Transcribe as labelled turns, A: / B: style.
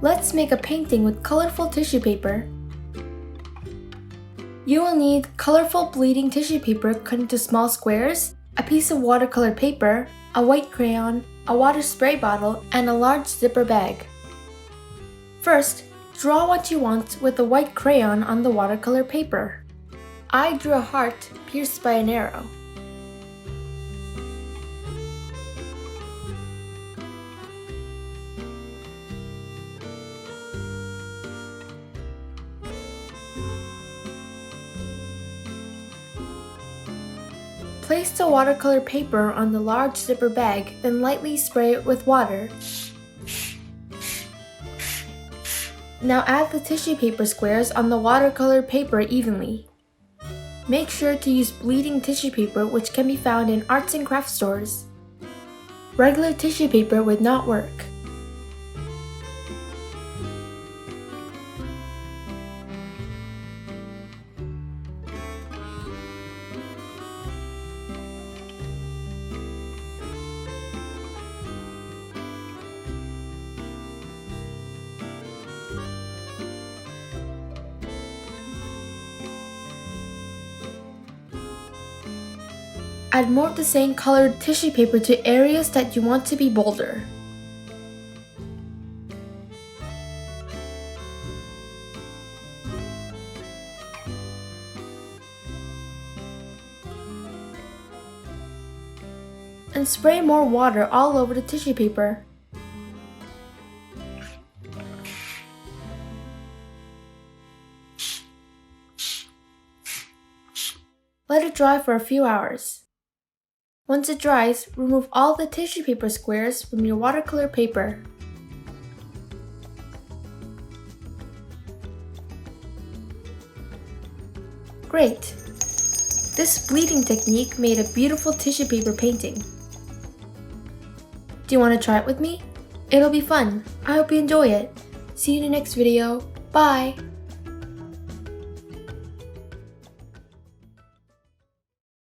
A: Let's make a painting with colorful tissue paper. You will need colorful bleeding tissue paper cut into small squares, a piece of watercolor paper, a white crayon, a water spray bottle, and a large zipper bag. First, draw what you want with the white crayon on the watercolor paper. I drew a heart pierced by an arrow. Place the watercolor paper on the large zipper bag, then lightly spray it with water. Now add the tissue paper squares on the watercolor paper evenly. Make sure to use bleeding tissue paper, which can be found in arts and crafts stores. Regular tissue paper would not work. Add more of the same colored tissue paper to areas that you want to be bolder. And spray more water all over the tissue paper. Let it dry for a few hours. Once it dries, remove all the tissue paper squares from your watercolor paper. Great! This bleeding technique made a beautiful tissue paper painting. Do you want to try it with me? It'll be fun. I hope you enjoy it. See you in the next video. Bye!